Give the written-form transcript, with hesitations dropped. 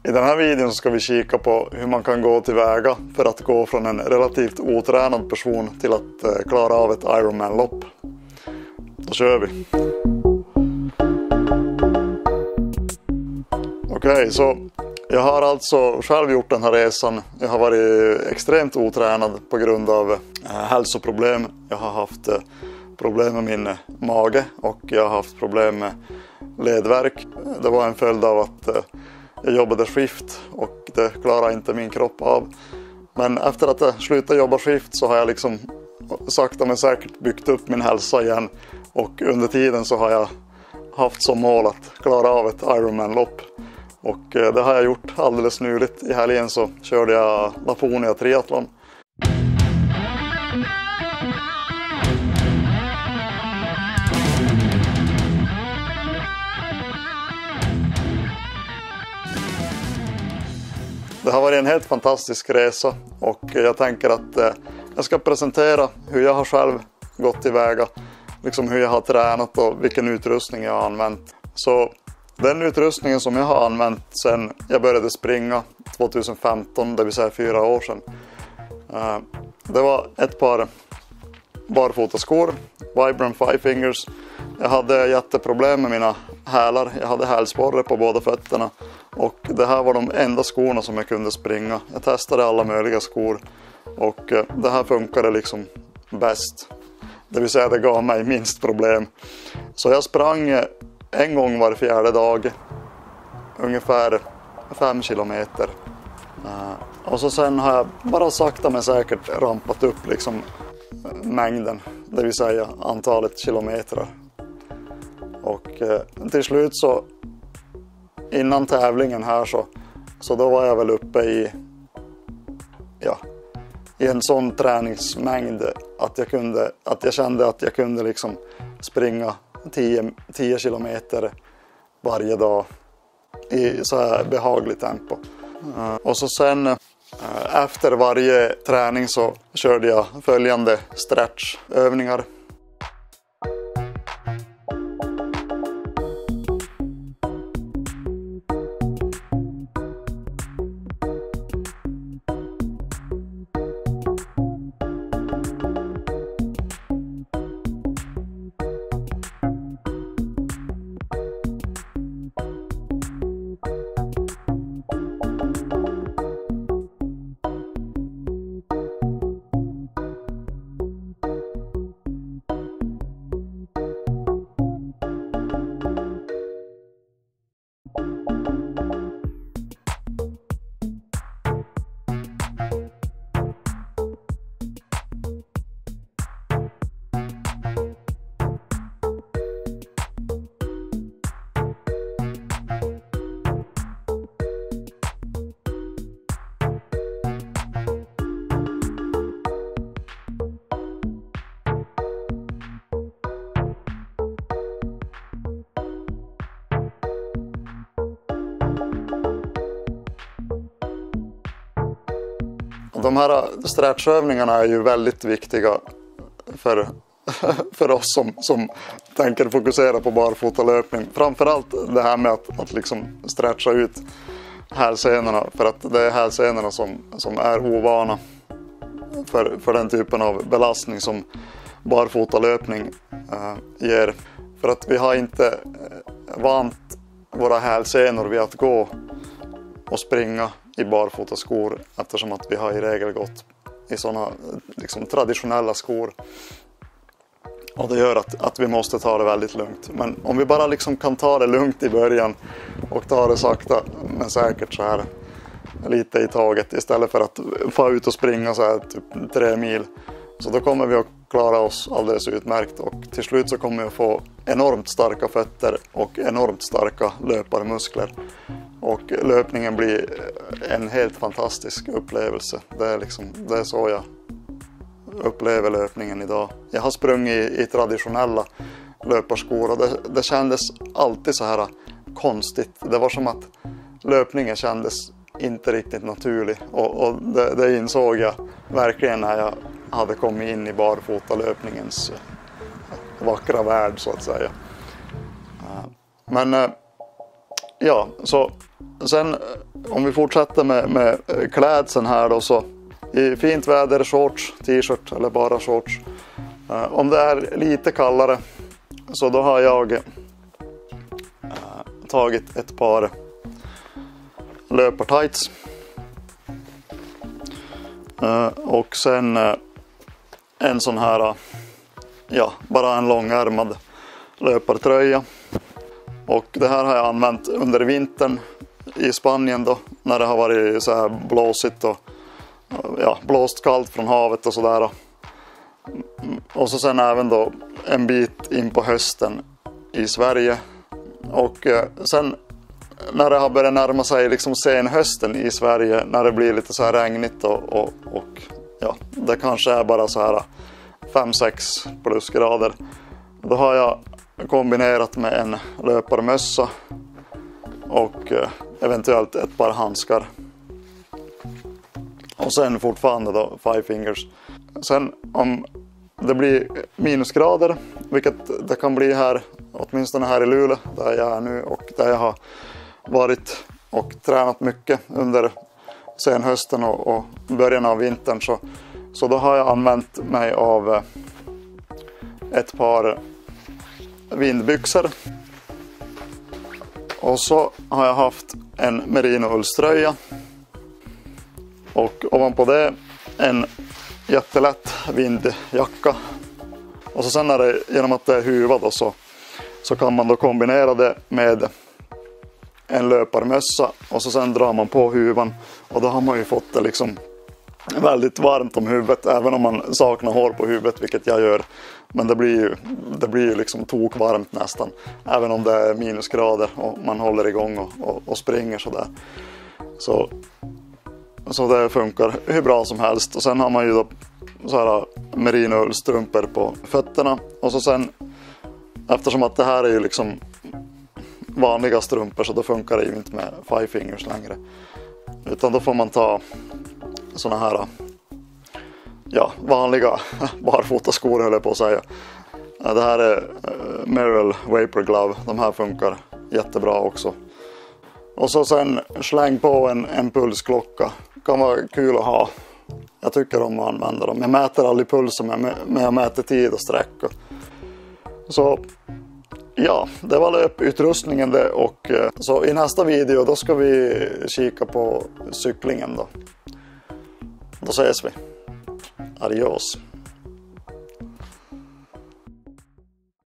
I den här videon så ska vi kika på hur man kan gå tillväga för att gå från en relativt otränad person till att klara av ett Ironman-lopp. Då kör vi! Okej, så jag har alltså själv gjort den här resan. Jag har varit extremt otränad på grund av hälsoproblem. Jag har haft problem med min mage och jag har haft problem med ledvärk. Det var en följd av att jag jobbade skift och det klarar inte min kropp av. Men efter att jag slutade jobba skift så har jag liksom sakta men säkert byggt upp min hälsa igen. Och under tiden så har jag haft som mål att klara av ett Ironman-lopp. Och det har jag gjort alldeles nyligt. I helgen så körde jag Laponia triathlon. Det har varit en helt fantastisk resa och jag tänker att jag ska presentera hur jag har själv gått tillväga. Liksom hur jag har tränat och vilken utrustning jag har använt. Så den utrustningen som jag har använt sedan jag började springa 2015, det vill säga 4 år sedan. Det var ett par barfotaskor, Vibram Five Fingers. Jag hade jätteproblem med mina hälar, jag hade hälsporre på båda fötterna. Och det här var de enda skorna som jag kunde springa. Jag testade alla möjliga skor och det här funkade liksom bäst. Det vill säga det gav mig minst problem. Så jag sprang en gång var 4:e dag, ungefär 5 kilometer. Och så sen har jag bara sakta men säkert rampat upp liksom mängden, det vill säga antalet kilometer. Och till slut så innan tävlingen här så då var jag väl uppe i en sån träningsmängd att jag kände att jag kunde liksom springa 10 kilometer varje dag i så här behagligt tempo. Och så sen efter varje träning så körde jag följande stretchövningar. De här stretchövningarna är ju väldigt viktiga för oss som tänker fokusera på barfotalöpning. Framförallt det här med att liksom stretcha ut hälsenorna, för att det är hälsenorna som är ovana för den typen av belastning som barfotalöpning ger. För att vi har inte vant våra hälsenor vid att gå och springa i barfotaskor, eftersom att vi har i regel gått i sådana liksom traditionella skor. Och det gör att vi måste ta det väldigt lugnt. Men om vi bara liksom kan ta det lugnt i början och ta det sakta men säkert så här lite i taget, istället för att få ut och springa så här typ 3 mil, så då kommer vi att klara oss alldeles utmärkt och till slut så kommer vi att få enormt starka fötter och enormt starka löparmuskler. Och löpningen blir en helt fantastisk upplevelse. Det är så jag upplever löpningen idag. Jag har sprungit i traditionella löparskor och det kändes alltid så här konstigt. Det var som att löpningen kändes inte riktigt naturlig. Och det insåg jag verkligen när jag hade kommit in i barfotalöpningens vackra värld så att säga. Men ja, så Sen om vi fortsätter med klädseln här då, så i fint väder shorts, t-shirt eller bara shorts. Om det är lite kallare så då har jag tagit ett par löpartights. Och sen en sån här, ja, bara en långärmad löpartröja. Och det här har jag använt under vintern i Spanien då, när det har varit så här blåsigt och ja, blåst kallt från havet och sådär. Och så sen även då en bit in på hösten i Sverige. Och sen när det har börjat närma sig liksom sen hösten i Sverige, när det blir lite så här regnigt och ja, det kanske är bara så här 5-6 plusgrader. Då har jag kombinerat med en löparmössa och eventuellt ett par handskar. Och sen fortfarande då 5 fingers. Sen om det blir minusgrader, vilket det kan bli här, åtminstone här i Luleå där jag är nu och där jag har varit och tränat mycket under sen hösten och början av vintern, så då har jag använt mig av ett par vindbyxor. Och så har jag haft en merino-ullströja. Och ovanpå det en jättelätt vindjacka. Och så sen är det, genom att det är huvad då, så kan man då kombinera det med en löparmössa. Och så sen drar man på huvan. Och då har man ju fått det liksom väldigt varmt om huvudet. Även om man saknar hår på huvudet, vilket jag gör. Men det blir ju liksom tokvarmt nästan. Även om det är minusgrader och man håller igång och springer sådär. Så det funkar hur bra som helst. Och sen har man ju då så här merino-ullstrumpor på fötterna. Och så sen, eftersom att det här är ju liksom vanliga strumpor, så då funkar det ju inte med 5 fingers längre. Utan då får man ta såna här, ja, vanliga barfotaskor höll jag på att säga. Det här är Merrell Vapor Glove. De här funkar jättebra också. Och så sen släng på en pulsklocka. Kan vara kul att ha. Jag tycker om att använda dem. Jag mäter aldrig pulsen, men jag mäter tid och sträck. Så ja, det var löputrustningen det. Och så i nästa video då ska vi kika på cyklingen då. Då ses vi. Adios.